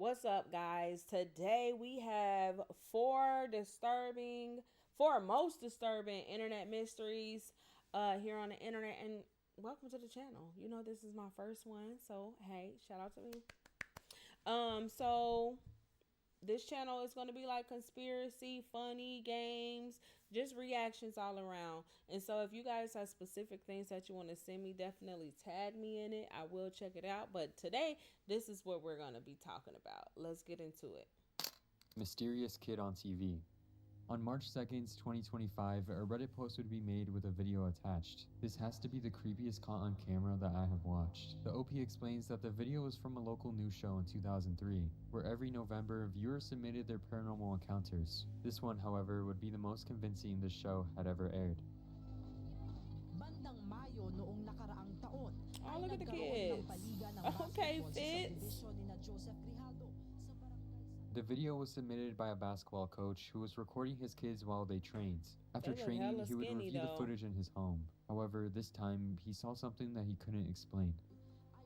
What's up, guys? Today we have four most disturbing internet mysteries here on the internet, and welcome to the channel. You know this is my first one, so hey, shout out to me. So this channel is going to be like conspiracy, funny, games, just reactions all around. And so if you guys have specific things that you want to send me, definitely tag me in it. I will check it out. But today, this is what we're going to be talking about. Let's get into it. Mysterious kid on TV. On March 2nd, 2025, a Reddit post would be made with a video attached. This has to be the creepiest caught on camera that I have watched. The OP explains that the video was from a local news show in 2003, where every November, viewers submitted their paranormal encounters. This one, however, would be the most convincing the show had ever aired. Oh, look at the kids. Okay, Fitz. The video was submitted by a basketball coach who was recording his kids while they trained. After training, he would review the footage in his home. However, this time, he saw something that he couldn't explain.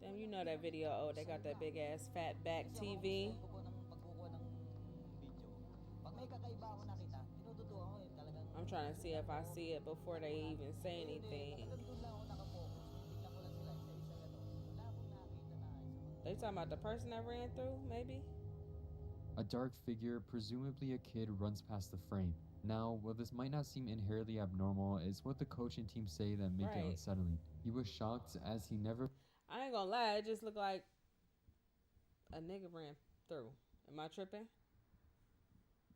Damn, you know that video. Oh, they got that big ass fat back TV. I'm trying to see if I see it before they even say anything. They talking about the person that ran through, maybe? A dark figure, presumably a kid, runs past the frame. Now, while this might not seem inherently abnormal, it's what the coach and team say that make it unsettling. He was shocked as he never... I ain't gonna lie, it just looked like a nigga ran through. Am I tripping?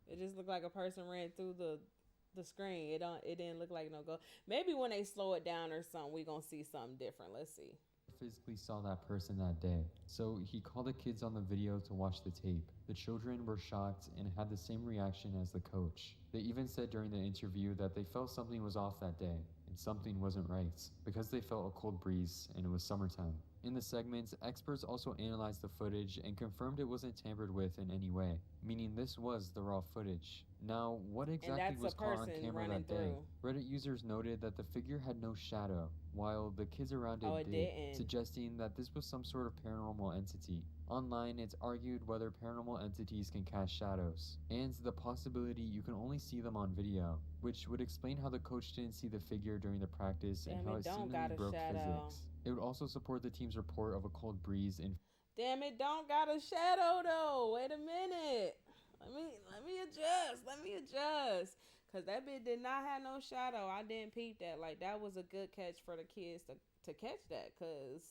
It just looked like a person ran through the screen. It didn't look like no go. Maybe when they slow it down or something, we gonna see something different. Let's see. Physically saw that person that day, so he called the kids on the video to watch the tape. The children were shocked and had the same reaction as the coach. They even said during the interview that they felt something was off that day, and something wasn't right, because they felt a cold breeze and it was summertime. In the segments, experts also analyzed the footage and confirmed it wasn't tampered with in any way, meaning this was the raw footage. Now, what exactly was caught on camera that day? Reddit users noted that the figure had no shadow, while the kids around it did, suggesting that this was some sort of paranormal entity. Online, it's argued whether paranormal entities can cast shadows, and the possibility you can only see them on video, which would explain how the coach didn't see the figure during the practice and how it seemingly broke physics. It would also support the team's report of a cold breeze and... Damn, it don't got a shadow though. Wait a minute. Let me adjust. Cause that bit did not have no shadow. I didn't peep that. Like, that was a good catch for the kids to catch that, cause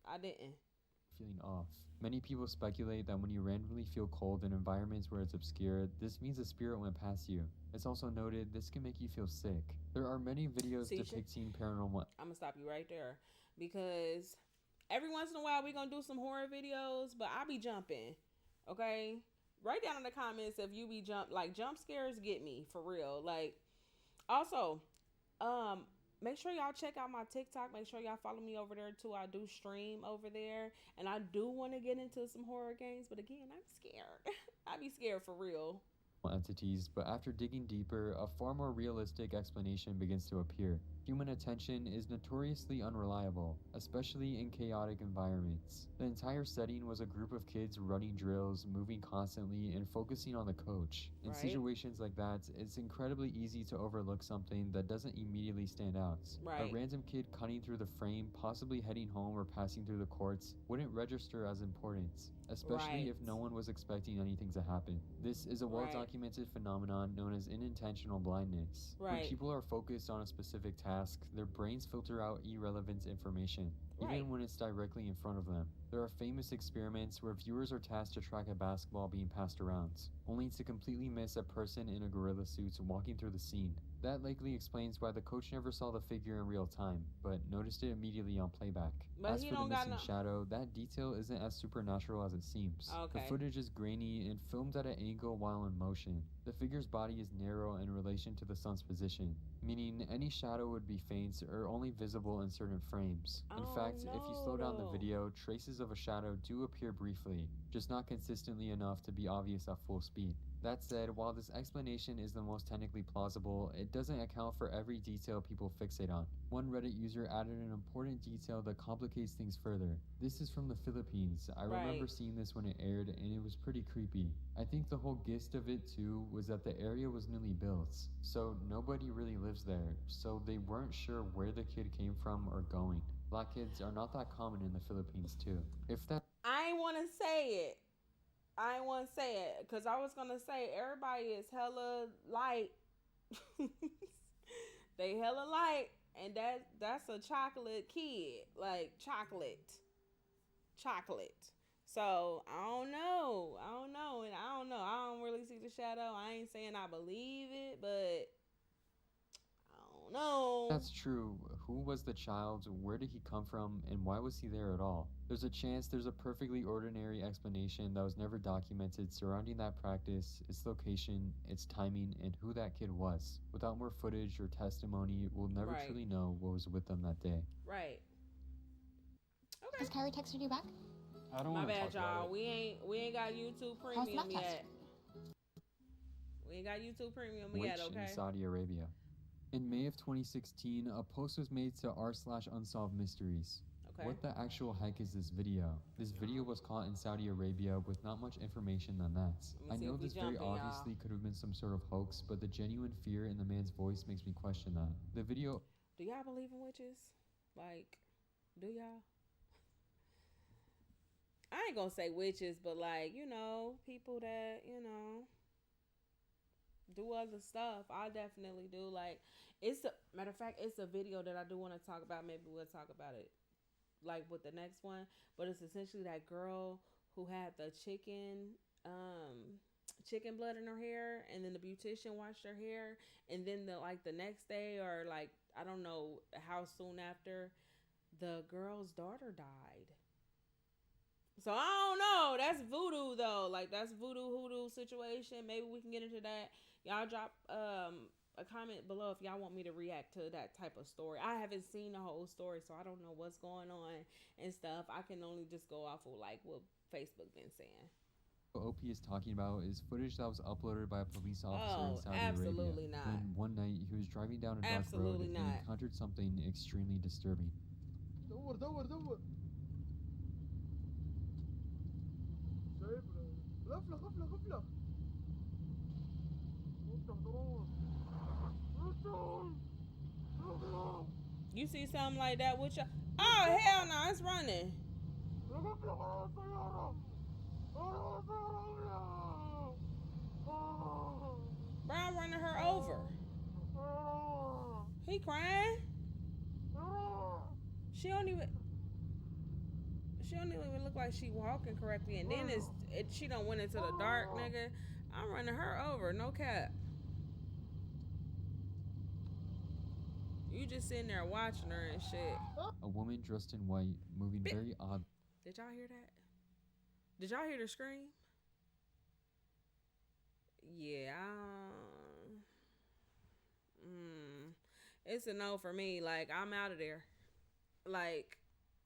I didn't. Feeling off. Many people speculate that when you randomly feel cold in environments where it's obscure, this means a spirit went past you. It's also noted this can make you feel sick. There are many videos depicting paranormal... I'm gonna stop you right there, because every once in a while we gonna do some horror videos, but I be jumping, okay? Write down in the comments if you be jump scares get me for real. Like, also, make sure y'all check out my TikTok. Make sure y'all follow me over there too. I do stream over there, and I do want to get into some horror games, but again, I'm scared. I be scared for real. Entities, but after digging deeper, a far more realistic explanation begins to appear. Human attention is notoriously unreliable, especially in chaotic environments. The entire setting was a group of kids running drills, moving constantly, and focusing on the coach. In situations like that, it's incredibly easy to overlook something that doesn't immediately stand out. A random kid cutting through the frame, possibly heading home or passing through the courts, wouldn't register as important, especially if no one was expecting anything to happen. This is a well-documented phenomenon known as unintentional blindness. When people are focused on a specific task, their brains filter out irrelevant information, even when it's directly in front of them. There are famous experiments where viewers are tasked to track a basketball being passed around, only to completely miss a person in a gorilla suit walking through the scene. That likely explains why the coach never saw the figure in real time, but noticed it immediately on playback. As for the missing shadow, that detail isn't as supernatural as it seems. The footage is grainy and filmed at an angle while in motion. The figure's body is narrow in relation to the sun's position, meaning any shadow would be faint or only visible in certain frames. In fact, fact, if you slow down the though. video, traces of a shadow do appear briefly, just not consistently enough to be obvious at full speed. That said, while this explanation is the most technically plausible, it doesn't account for every detail people fixate on. One Reddit user added an important detail that complicates things further. This is from the Philippines. I remember Right. seeing this when it aired, and it was pretty creepy. I think the whole gist of it too was that the area was newly built, so nobody really lives there, so they weren't sure where the kid came from or going. Black kids are not that common in the Philippines too. If that I ain't want to say it. I ain't want to say it because I was gonna say everybody is hella light. They hella light, and that's a chocolate kid, like chocolate. So I don't know, and I don't know. I don't really see the shadow. I ain't saying I believe it, but I don't know. That's true. Who was the child? Where did he come from? And why was he there at all? There's a chance there's a perfectly ordinary explanation that was never documented surrounding that practice, its location, its timing, and who that kid was. Without more footage or testimony, we'll never Right, truly know what was with them that day. right. Has Okay. Kyrie texted you back? I don't My want to bad, talk about y'all. it. We ain't got YouTube How's the Premium lab test? yet. We ain't got YouTube Premium Which yet. in Okay. Saudi Arabia. In May of 2016, a post was made to r/unsolved mysteries. Okay. What the actual heck is this video? This video was caught in Saudi Arabia with not much information than that. Let I me see know if we this very jumping, y'all. obviously could have been some sort of hoax, but the genuine fear in the man's voice makes me question that. The video Do y'all believe in witches? Like, do y'all? I ain't gonna say witches, but like, people that, do other stuff. I definitely do. Like, it's a matter of fact, it's a video that I do want to talk about. Maybe we'll talk about it like with the next one. But it's essentially that girl who had the chicken blood in her hair, and then the beautician washed her hair, and then the next day, or like I don't know how soon after, the girl's daughter died. So I don't know. That's voodoo though. Like that's voodoo hoodoo situation. Maybe we can get into that. Y'all drop a comment below if y'all want me to react to that type of story. I haven't seen the whole story, so I don't know what's going on and stuff. I can only just go off of like what Facebook been saying. OP is talking about is footage that was uploaded by a police officer in Oh, Saudi absolutely Arabia not. when one night he was driving down a dark road Absolutely and not. encountered something extremely disturbing. دور دور دور شايف غفلة غفلة غفلة You see something like that with your Oh hell no, it's running. Brown running her over. He crying. She don't even look like she walking correctly, and then she don't went into the dark, nigga. I'm running her over, no cap. You just sitting there watching her and shit. A woman dressed in white, moving very odd. Did y'all hear that? Did y'all hear the scream? Yeah. It's a no for me. Like I'm out of there. Like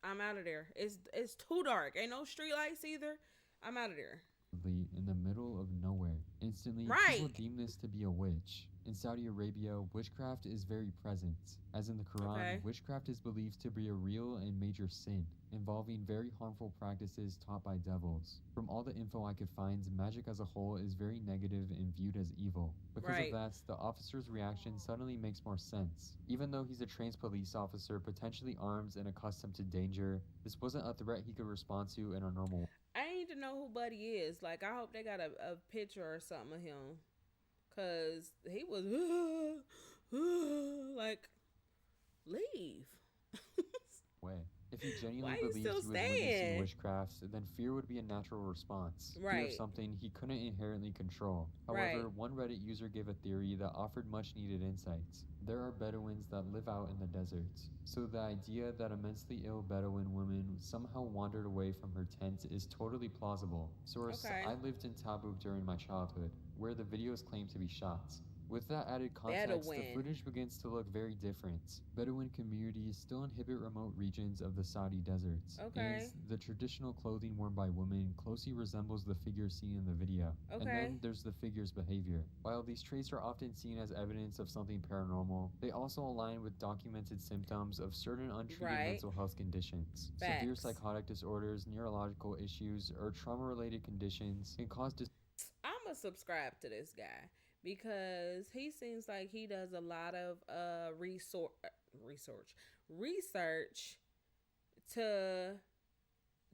I'm out of there. It's too dark. Ain't no street lights either. I'm out of there. In the middle of nowhere. Instantly, Right. people deem this to be a witch. In Saudi Arabia, witchcraft is very present. As in the Quran, Okay. witchcraft is believed to be a real and major sin, involving very harmful practices taught by devils. From all the info I could find, magic as a whole is very negative and viewed as evil. Because Right. of that, the officer's reaction suddenly makes more sense. Even though he's a trained police officer, potentially armed and accustomed to danger, this wasn't a threat he could respond to in a normal I need to know who Buddy is. Like I hope they got a picture or something of him. Cause he was like leave. way. If he genuinely Why you believed he still was witnessing staying? witchcraft, then fear would be a natural response. Fear Right. of something he couldn't inherently control. However, Right. one Reddit user gave a theory that offered much needed insights. There are Bedouins that live out in the deserts, so the idea that a mentally ill Bedouin woman somehow wandered away from her tent is totally plausible. Source, Okay. I lived in Tabuk during my childhood, where the videos claim to be shot. With that added context, the Bedouin. footage begins to look very different. Bedouin communities still inhabit remote regions of the Saudi deserts, and Okay. the traditional clothing worn by women closely resembles the figures seen in the video. And Okay. then there's the figure's behavior. While these traits are often seen as evidence of something paranormal, they also align with documented symptoms of certain untreated Right. mental health conditions. Severe Facts. psychotic disorders, neurological issues, or trauma-related conditions can cause I'ma subscribe to this guy because he seems like he does a lot of research to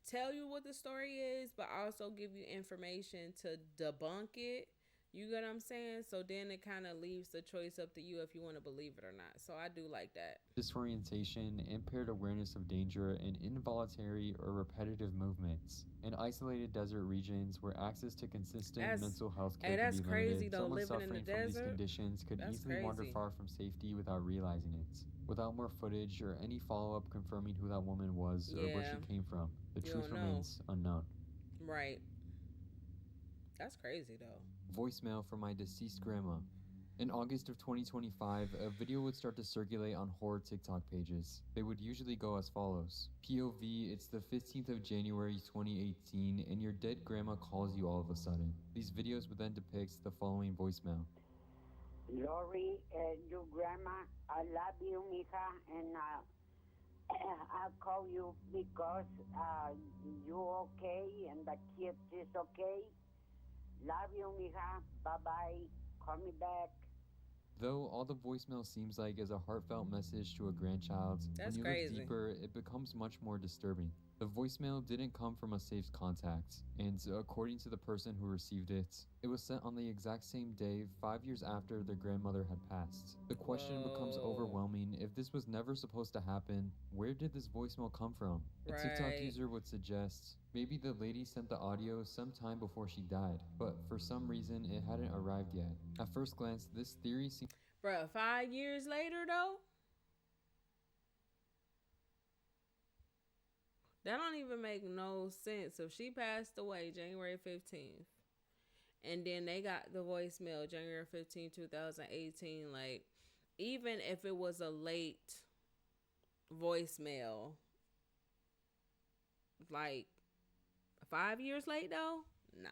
tell you what the story is, but also give you information to debunk it. You get what I'm saying? So then it kind of leaves the choice up to you if you want to believe it or not. So I do like that. disorientation, impaired awareness of danger, and involuntary or repetitive movements. In isolated desert regions where access to consistent That's mental health hey, care can that's be crazy limited, though. someone Living in the suffering from these desert, conditions could that's easily wander crazy. far from safety without realizing it. Without more footage or any follow up confirming who that woman was or where Yeah, she came from, the you truth don't know. remains unknown. Right. That's crazy though. Voicemail from my deceased grandma. In August of 2025, a video would start to circulate on horror TikTok pages. They would usually go as follows. POV, it's the 15th of January 2018, and your dead grandma calls you all of a sudden. These videos would then depict the following voicemail. Lori, your grandma, I love you, mija, and I'll call you because you okay and the kids is okay. Love you, mija. Bye-bye. Call me back. Though all the voicemail seems like is a heartfelt message to a grandchild, when That's you crazy. look deeper, it becomes much more disturbing. The voicemail didn't come from a safe contact, and according to the person who received it, it was sent on the exact same day 5 years after their grandmother had passed. The question becomes Whoa. overwhelming. If this was never supposed to happen, where did this voicemail come from? A TikTok Right. user would suggest maybe the lady sent the audio sometime before she died, but for some reason it hadn't arrived yet. At first glance, this theory seems Bruh, 5 years later though? That don't even make no sense. If she passed away January 15th, and then they got the voicemail January 15th, 2018, like, even if it was a late voicemail, like 5 years late though? Nah.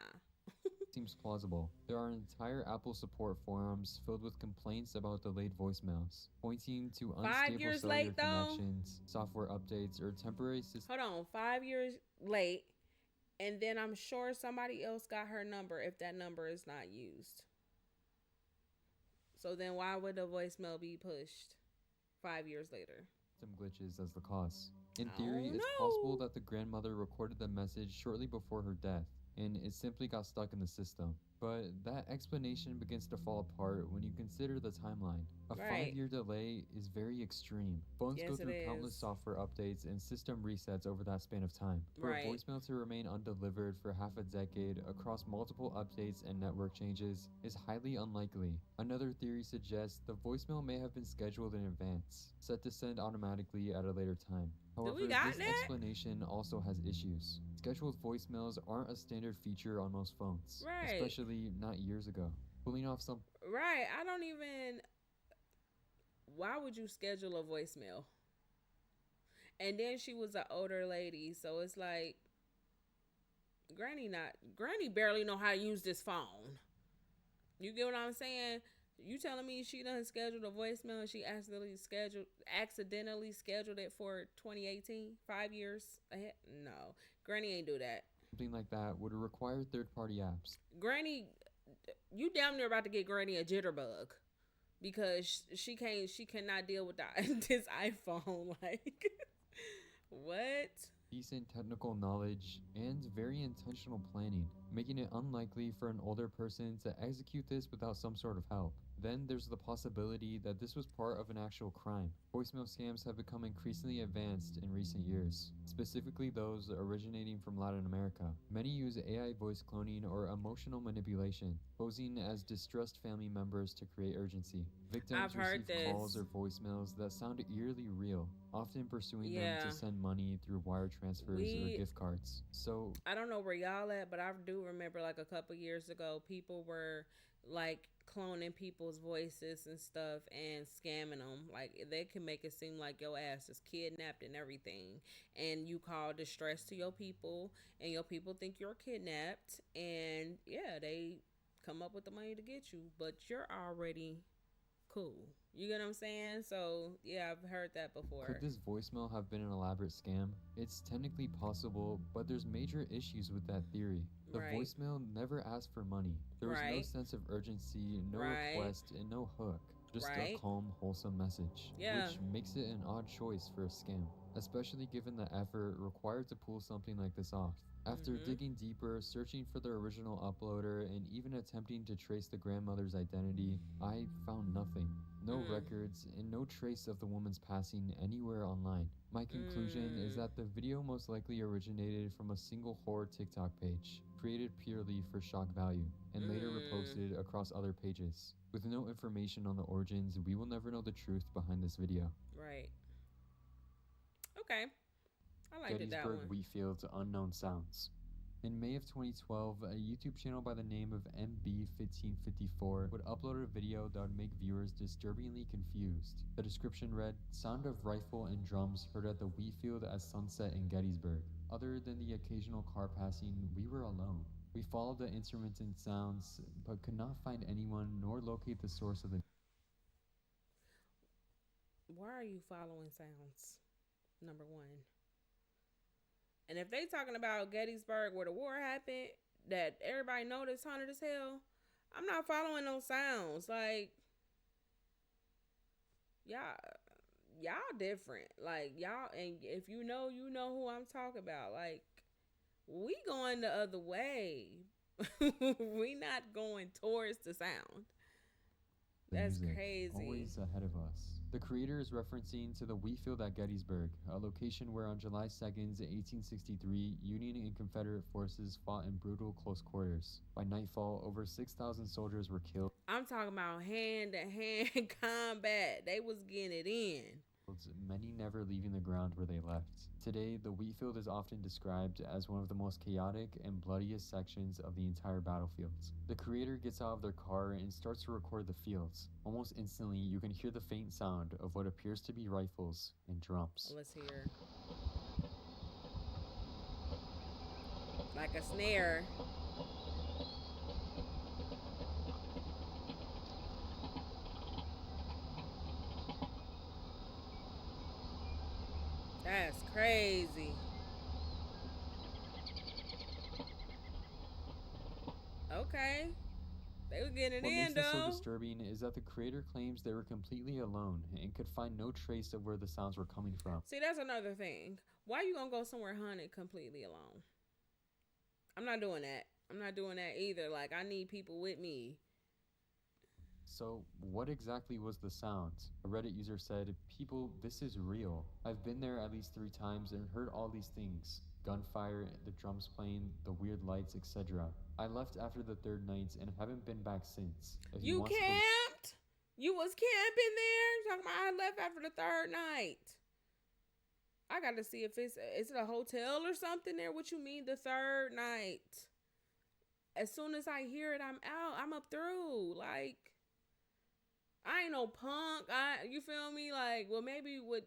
seems plausible. There are entire Apple support forums filled with complaints about delayed voicemails, pointing to 5 unstable years cellular late though? connections, software updates, or temporary system Hold on, 5 years late, and then I'm sure somebody else got her number if that number is not used. So then why would the voicemail be pushed 5 years later? glitches as the cause. In I theory, don't it's possible know. that the grandmother recorded the message shortly before her death, and it simply got stuck in the system. But that explanation begins to fall apart when you consider the timeline. A Right. 5 year delay is very extreme. Phones go Yes, it through countless is. software updates and system resets over that span of time. For Right. a voicemail to remain undelivered for half a decade across multiple updates and network changes is highly unlikely. Another theory suggests the voicemail may have been scheduled in advance, set to send automatically at a later time. However, got this that? explanation also has issues. Scheduled voicemails aren't a standard feature on most phones, Right. especially not years ago. Pulling off some Right. I don't even. Why would you schedule a voicemail? And then she was an older lady, so it's like Granny barely know how to use this phone. You get what I'm saying? You telling me she done scheduled a voicemail and she accidentally scheduled it for 2018, 5 years ahead? No, Granny ain't do that. something like that would require third-party apps. Granny, you damn near about to get Granny a jitterbug because she cannot deal with this iPhone. Like, what? Decent technical knowledge, and very intentional planning, making it unlikely for an older person to execute this without some sort of help. Then there's the possibility that this was part of an actual crime. Voicemail scams have become increasingly advanced in recent years, specifically those originating from Latin America. Many use AI voice cloning or emotional manipulation, posing as distressed family members to create urgency. Victims I've heard receive calls this. or voicemails that sound eerily real, often pursuing them Yeah. to send money through wire transfers or We- gift cards. So I don't know where y'all at, but I do remember like a couple years ago, people were like cloning people's voices and stuff and scamming them. Like they can make it seem like your ass is kidnapped and everything, and you call distress to your people, and your people think you're kidnapped, and yeah, they come up with the money to get you, but you're already cool. You get what I'm saying? So yeah, I've heard that before. Could this voicemail have been an elaborate scam? It's technically possible, but there's major issues with that theory. The Right. voicemail never asked for money. There was no Right. sense of urgency, no Right. request, and no hook. Just Right. a calm, wholesome message, Yeah. which makes it an odd choice for a scam, especially given the effort required to pull something like this off. After digging deeper, searching for the original uploader, and even attempting to trace the grandmother's identity, I found nothing. No records, and no trace of the woman's passing anywhere online. My conclusion is that the video most likely originated from a single horror TikTok page, created purely for shock value, and later reposted across other pages. With no information on the origins, we will never know the truth behind this video. Right. Okay. I liked it, that Gettysburg one. Wheatfield's Unknown Sounds. In May of 2012, a YouTube channel by the name of MB1554 would upload a video that would make viewers disturbingly confused. The description read, "Sound of rifle and drums heard at the Wheatfield at sunset in Gettysburg. Other than the occasional car passing, we were alone. We followed the intermittent sounds, but could not find anyone nor locate the source of the..." Why are you following sounds? Number one. And if they talking about Gettysburg where the war happened, that everybody know that's haunted as hell, I'm not following those sounds. Like, y'all different. Like, y'all, and if you know who I'm talking about. Like, we going the other way. We not going towards the sound. That's music, crazy. always ahead of us. The creator is referencing to the Wheatfield at Gettysburg, a location where on July 2nd, 1863, Union and Confederate forces fought in brutal close quarters. By nightfall, over 6,000 soldiers were killed. I'm talking about hand-to-hand combat. They was getting it in. Many never leaving the ground where they left. Today, the Wheatfield is often described as one of the most chaotic and bloodiest sections of the entire battlefields. The creator gets out of their car and starts to record the fields. Almost instantly, you can hear the faint sound of what appears to be rifles and drums. Let's hear. Like a snare. That's crazy. Okay. They were getting it What in, makes this so though. disturbing is that the creator claims they were completely alone and could find no trace of where the sounds were coming from. See, that's another thing. Why you gonna go somewhere haunted completely alone? I'm not doing that. I'm not doing that either. Like, I need people with me. So, what exactly was the sound? A Reddit user said, "People, this is real. I've been there at least 3 times and heard all these things. Gunfire, the drums playing, the weird lights, etc. I left after the 3rd night and haven't been back since." If You want to camped? You was camping there? Talking about I left after the 3rd night. I got to see if is it a hotel or something there? What you mean the 3rd night? As soon as I hear it, I'm out. I'm up through. Like, I ain't no punk. You feel me? Like, well, maybe with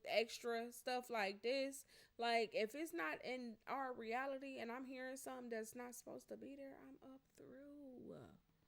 extra stuff like this. Like, if it's not in our reality and I'm hearing something that's not supposed to be there, I'm up through.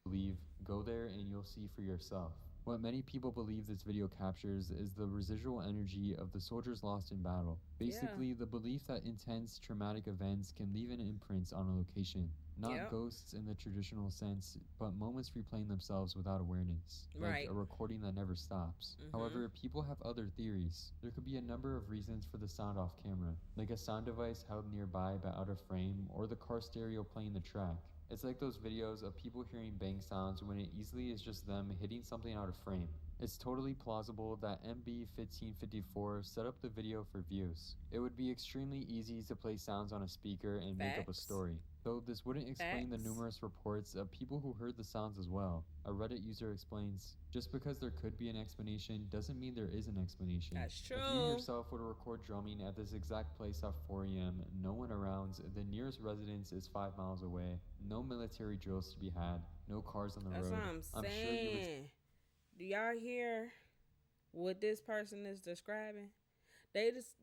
believe, go there and you'll see for yourself. What many people believe this video captures is the residual energy of the soldiers lost in battle. Basically, the belief that intense, traumatic events can leave an imprint on a location. Not ghosts in the traditional sense, but moments replaying themselves without awareness. Like a recording that never stops. However, people have other theories. There could be a number of reasons for the sound off camera, like a sound device held nearby but out of frame, or the car stereo playing the track. It's like those videos of people hearing bang sounds when it easily is just them hitting something out of frame. It's totally plausible that MB1554 set up the video for views. It would be extremely easy to play sounds on a speaker and make up a story. Though this wouldn't explain the Facts. numerous reports of people who heard the sounds as well. A Reddit user explains, just because there could be an explanation doesn't mean there is an explanation. That's If you true. yourself were to record drumming at this exact place at 4 a.m., no one around, the nearest residence is 5 miles away, no military drills to be had, no cars on the That's road, what I'm I'm sure you would. saying. Do y'all hear what this person is describing? They just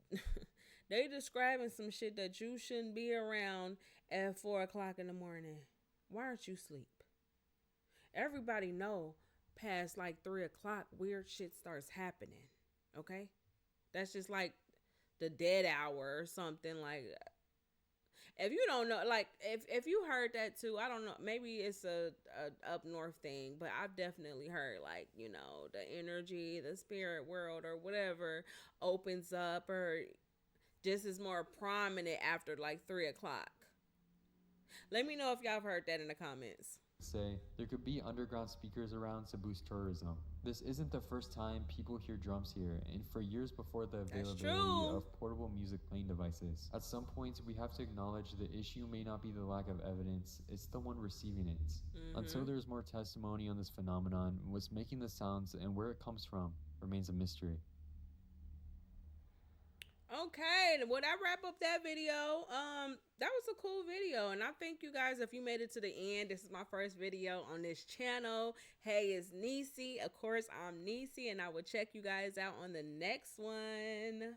they describing some shit that you shouldn't be around at 4 o'clock in the morning. Why aren't you asleep? Everybody know past like 3 o'clock, weird shit starts happening. Okay, that's just like the dead hour or something. Like if you don't know, like if you heard that too, I don't know, maybe it's a up north thing, but I've definitely heard like, you know, the energy, the spirit world or whatever opens up or just is more prominent after like 3 o'clock. Let me know if y'all have heard that in the comments. Say there could be underground speakers around to boost tourism. This isn't the first time people hear drums here, and for years before the availability of portable music playing devices. At some point, we have to acknowledge the issue may not be the lack of evidence, it's the one receiving it. Until there's more testimony on this phenomenon, what's making the sounds and where it comes from remains a mystery. Okay, well that wrap up that video. That was a cool video, and I thank you guys if you made it to the end. This is my first video on this channel. Hey, it's Necy. Of course, I'm Necy, and I will check you guys out on the next one.